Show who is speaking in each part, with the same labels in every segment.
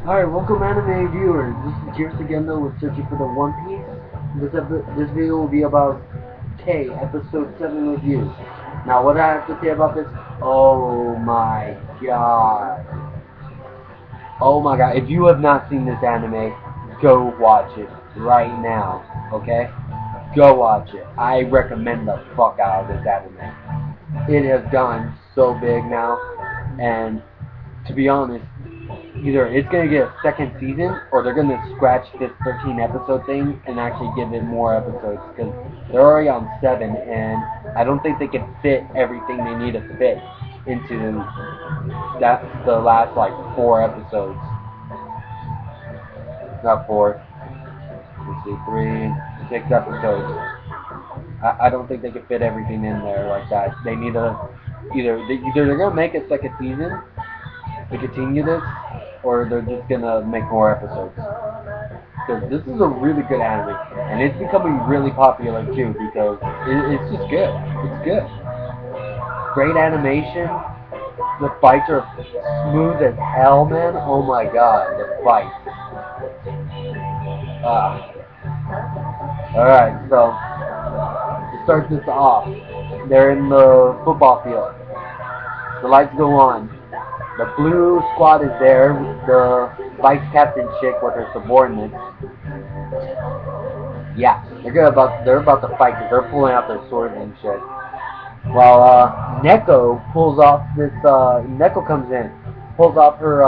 Speaker 1: Alright, welcome anime viewers. This is Cheers again though with searching for the One Piece. This video will be about K, episode 7 review. Now what I have to say about this, oh my god. Oh my god, if you have not seen this anime, go watch it right now, okay? Go watch it. I recommend the fuck out of this anime. It has gone so big now, and to be honest, either it's gonna get a second season or they're gonna scratch this 13 episode thing and actually give it more episodes because they're already on 7 and I don't think they can fit everything they need to fit into the last like 4 episodes. Not 4. Let's see, 3, 6 episodes. I don't think they can fit everything in there like that. They need to either they're gonna make a second season to continue this, or they're just gonna make more episodes. Because this is a really good anime, and it's becoming really popular too because it's just good. It's good. Great animation. The fights are smooth as hell, man. Oh my god, the fights. Alright, so to start this off, they're in the football field. The lights go on. The blue squad is there, the vice captain chick with her subordinates. Yeah, they're about to fight because they're pulling out their swords and shit. While Neko pulls off Neko comes in, pulls off her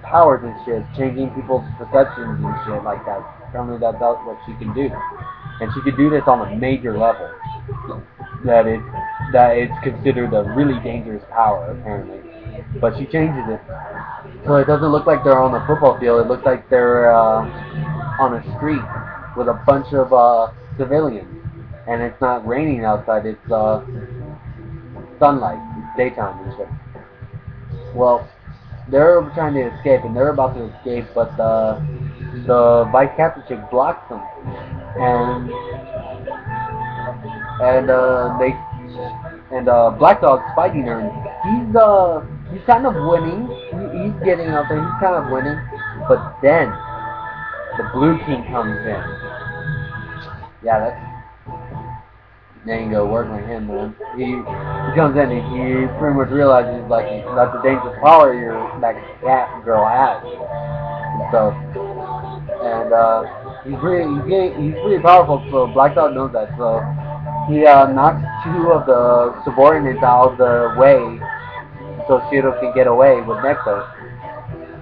Speaker 1: powers and shit, changing people's perceptions and shit like that. Apparently that's what she can do, and she can do this on a major level. That it that it's considered a really dangerous power apparently, but she changes it so it doesn't look like they're on a football field. It looks like they're on a street with a bunch of civilians, and it's not raining outside. It's sunlight. It's daytime and shit. Well, they're trying to escape, and they're about to escape, but the vice captain chick blocks them, and they and Black Dog's fighting her. He's kind of winning. He's getting out there. He's kind of winning, but then the Blue King comes in. Yeah, there you go, working with him, man. He comes in and he pretty much realizes like that's the dangerous power that cat girl has and stuff. And he's pretty powerful. So Black Dog knows that. So he knocks 2 of the subordinates out of the way so Shiro can get away with Neko.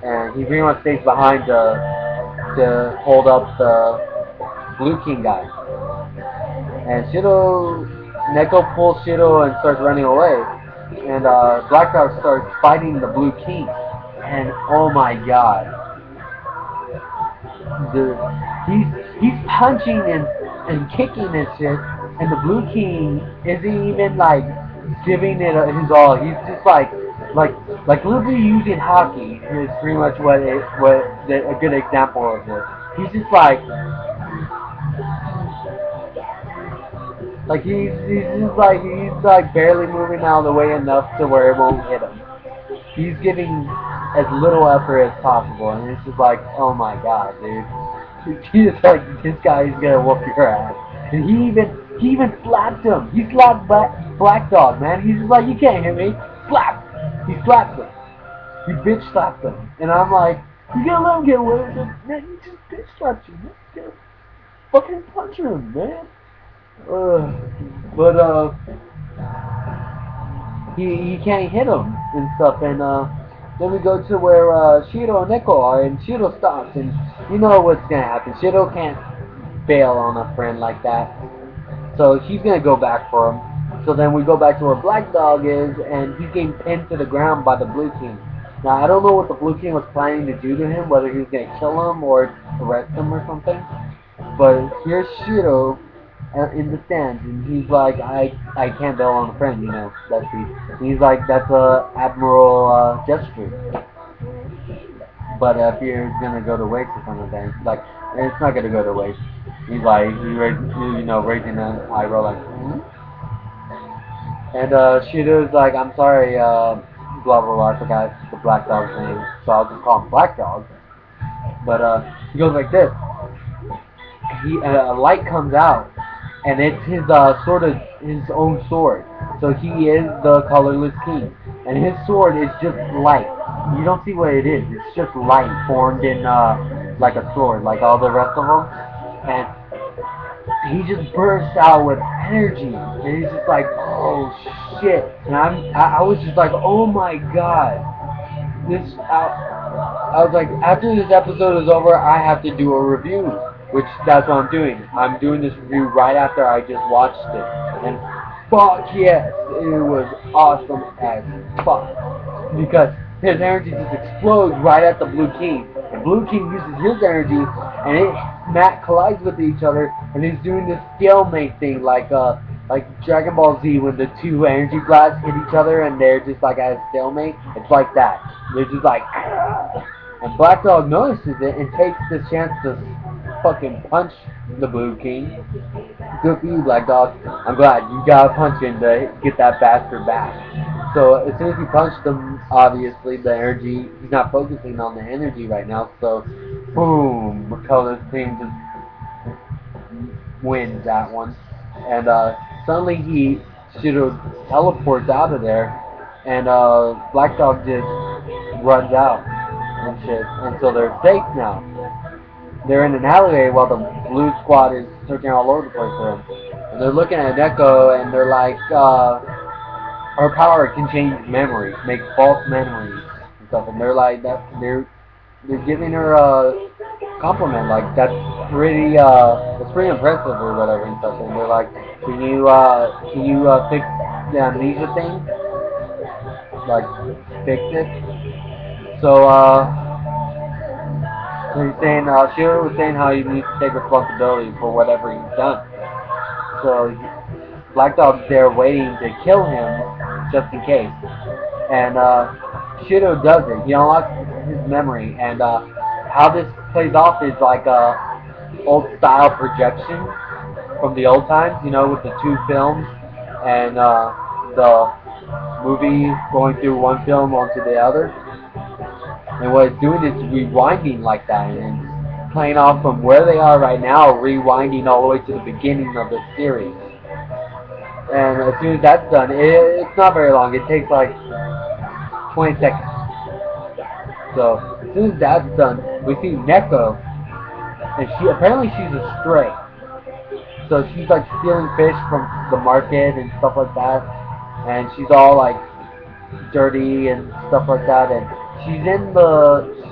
Speaker 1: And he pretty much stays behind to hold up the Blue King guy. And Neko pulls Shiro and starts running away. And Black Dog starts fighting the Blue King. And oh my god. He's punching and kicking and shit. And the Blue King isn't even like giving it his all. He's just like literally using hockey is pretty much a good example of this. He's just he's like barely moving out of the way enough to where it won't hit him. He's giving as little effort as possible, and it's just like, oh my god, dude. He's like, this guy is gonna whoop your ass. And he even slapped him. He slapped Black Dog, man. He's just like, you can't hit me. Slap. He slapped him. He bitch slapped him, and I'm like, you gonna let him get away with it? Man, you just bitch slapped him. You just fucking punch him, man. But he can't hit him and stuff, and then we go to where Shiro and Neko are, and Shiro stops, and you know what's gonna happen. Shiro can't bail on a friend like that, so she's gonna go back for him. So then we go back to where Black Dog is, and he's getting pinned to the ground by the Blue King. Now I don't know what the Blue King was planning to do to him, whether he was gonna kill him or arrest him or something. But here's Shiro in the stands, and he's like, I can't bail on a friend, you know. He's like, that's a admiral gesture. But if you're gonna go to waste or something, like, it's not gonna go to waste. He's like, raising an eyebrow, like, And Shiro's like, I'm sorry, blah blah blah, I forgot the Black Dog's name, so I'll just call him Black Dog. But he goes like this. A light comes out, and it's his sort of his own sword. So he is the colorless king, and his sword is just light. You don't see what it is. It's just light formed in like a sword, like all the rest of them. And he just bursts out with energy, and he's just like, oh shit. And I was just like, oh my god. This I was like, after this episode is over, I have to do a review, which that's what I'm doing. I'm doing this review right after I just watched it, and fuck yes, it was awesome as fuck because his energy just explodes right at the Blue King, and Blue King uses his energy, and Matt collides with each other, and he's doing this stalemate thing like Dragon Ball Z when the two energy blasts hit each other and they're just like at a stalemate. It's like that. They're just like, and Black Dog notices it and takes this chance to fucking punch the Blue King. Good for you, Black Dog. I'm glad you got a punch in to get that bastard back. So as soon as he punched him, obviously the energy, he's not focusing on the energy right now, so boom, McCullough's team just wins that one. And suddenly Shiro teleports out of there, and Black Dog just runs out and shit. And so they're safe now. They're in an alleyway while the blue squad is searching all over the place for him. And they're looking at Neko, and they're like, her power can change memories, make false memories and stuff. And they're like, they're giving her a compliment, like that's pretty impressive or whatever and stuff. And they're like, can you fix the amnesia thing? Like, fix it? So, so he's saying, Shiro was saying how he needs to take responsibility for whatever he's done. So Black Dog's there waiting to kill him just in case. And Shiro does it. He unlocks his memory, and how this plays off is like a old style projection from the old times, you know, with the two films and the movie going through one film onto the other. And what it's doing is rewinding like that, and it's playing off from where they are right now, rewinding all the way to the beginning of the series. And as soon as that's done, it's not very long. It takes like 20 seconds. So as soon as that's done, we see Neko, and apparently she's a stray. So she's like stealing fish from the market and stuff like that, and she's all like dirty and stuff like that. And she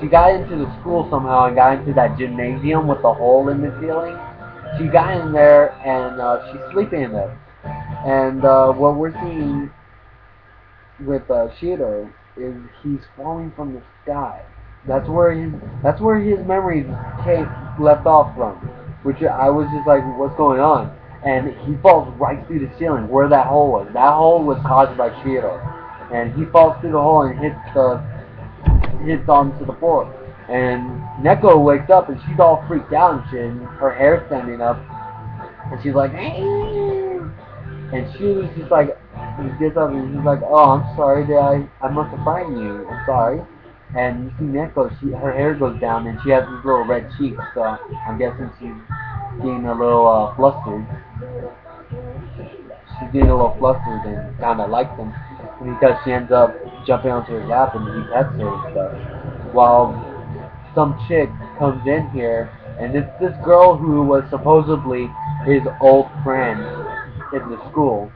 Speaker 1: got into the school somehow and got into that gymnasium with the hole in the ceiling. She got in there and she's sleeping in there. And what we're seeing with Shiro is he's falling from the sky. That's where his memories left off from. Which I was just like, what's going on? And he falls right through the ceiling where that hole was. That hole was caused by Shiro. And he falls through the hole and hits onto the floor. And Neko wakes up and she's all freaked out and shit. And her hair's standing up. And she's like, hey! And she was just like, he gets up and he's like, oh, I'm sorry that I must have frightened you. I'm sorry. And you see Neko, her hair goes down and she has these little red cheeks. So I'm guessing she's getting a little flustered. She's getting a little flustered and kind of likes him. Because she ends up jumping onto his lap and he pets her and stuff. While some chick comes in here, and it's this girl who was supposedly his old friend in the school.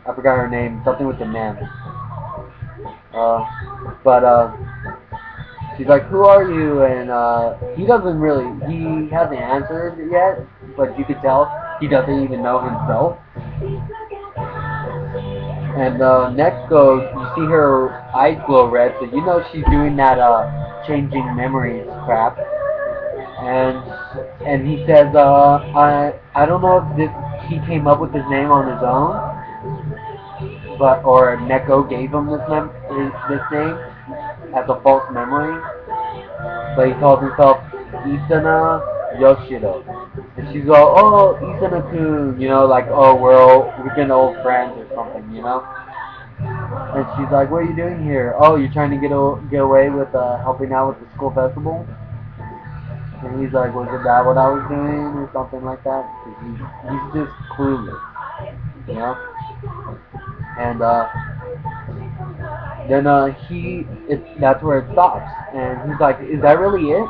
Speaker 1: I forgot her name, something with the man. But she's like, who are you? And he hasn't answered yet, but you could tell he doesn't even know himself. And next goes, you see her eyes glow red, so you know she's doing that changing memories crap. And he says, I don't know if he came up with his name on his own, or Neko gave him this name as a false memory, but he calls himself Isana Yoshiro. And she's all, oh, Isana-kun, you know, like, oh, we've been old friends or something, you know? And she's like, what are you doing here? Oh, you're trying to get away with helping out with the school festival? And he's like, was it that what I was doing or something like that? 'Cause he's just clueless, you know. And then that's where it stops. And he's like, is that really it?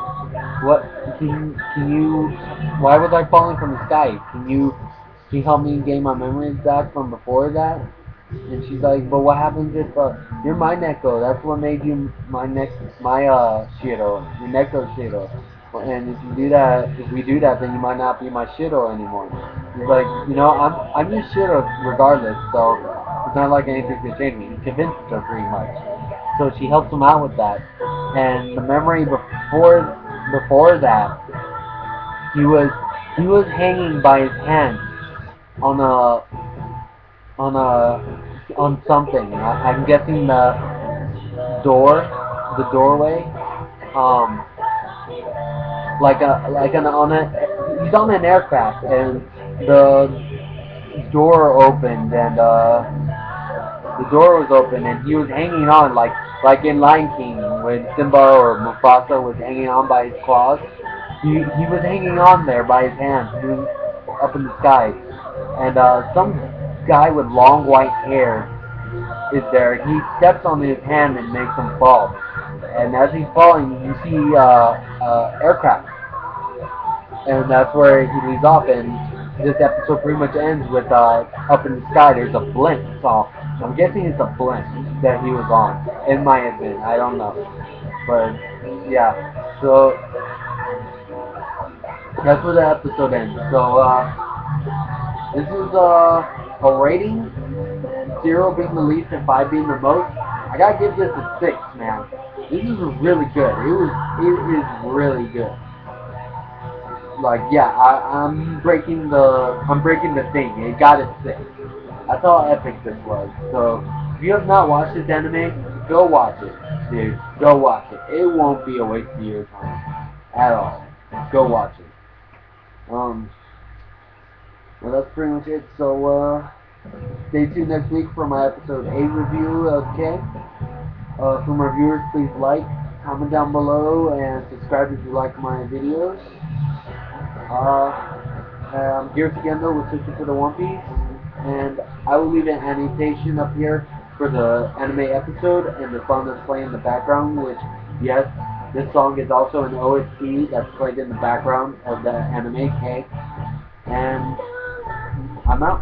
Speaker 1: What can you? Why was I falling from the sky? Can you help me gain my memories back from before that? And she's like, but what happens if you're my Neko? That's what made you my Shiro. Your Neko Shiro. And if you do that, if we do that, then you might not be my Shiro anymore. He's like, I'm your Shiro regardless, so it's not like anything could change me. He convinces her pretty much. So she helps him out with that. And the memory before that, he was hanging by his hand on a on something. I'm guessing the doorway. Um, he's on an aircraft and the door opened and the door was open and he was hanging on like in Lion King when Simba or Mufasa was hanging on by his claws. He was hanging on there by his hands, up in the sky, and some guy with long white hair is there. He steps on his hand and makes him fall. And as he's falling, you see aircraft, and that's where he leaves off. And this episode pretty much ends with up in the sky. There's a blimp. So I'm guessing it's a blimp that he was on. It might have been. I don't know. But yeah. So that's where the episode ends. So this is a rating. 0 being the least and 5 being the most. I gotta give this a 6, man. This is really good. It is really good. Like, yeah, I'm breaking the thing. It got a 6. That's how epic this was. So if you have not watched this anime, go watch it, dude. Go watch it. It won't be a waste of your time at all. Go watch it. Well, that's pretty much it. So stay tuned next week for my episode 8 review. Okay. For my viewers, please like, comment down below, and subscribe if you like my videos. Here's Gendo with Sister for the One Piece, and I will leave an annotation up here for the anime episode and the song that's playing in the background, which, yes, this song is also an OST that's played in the background of the anime, okay? And I'm out.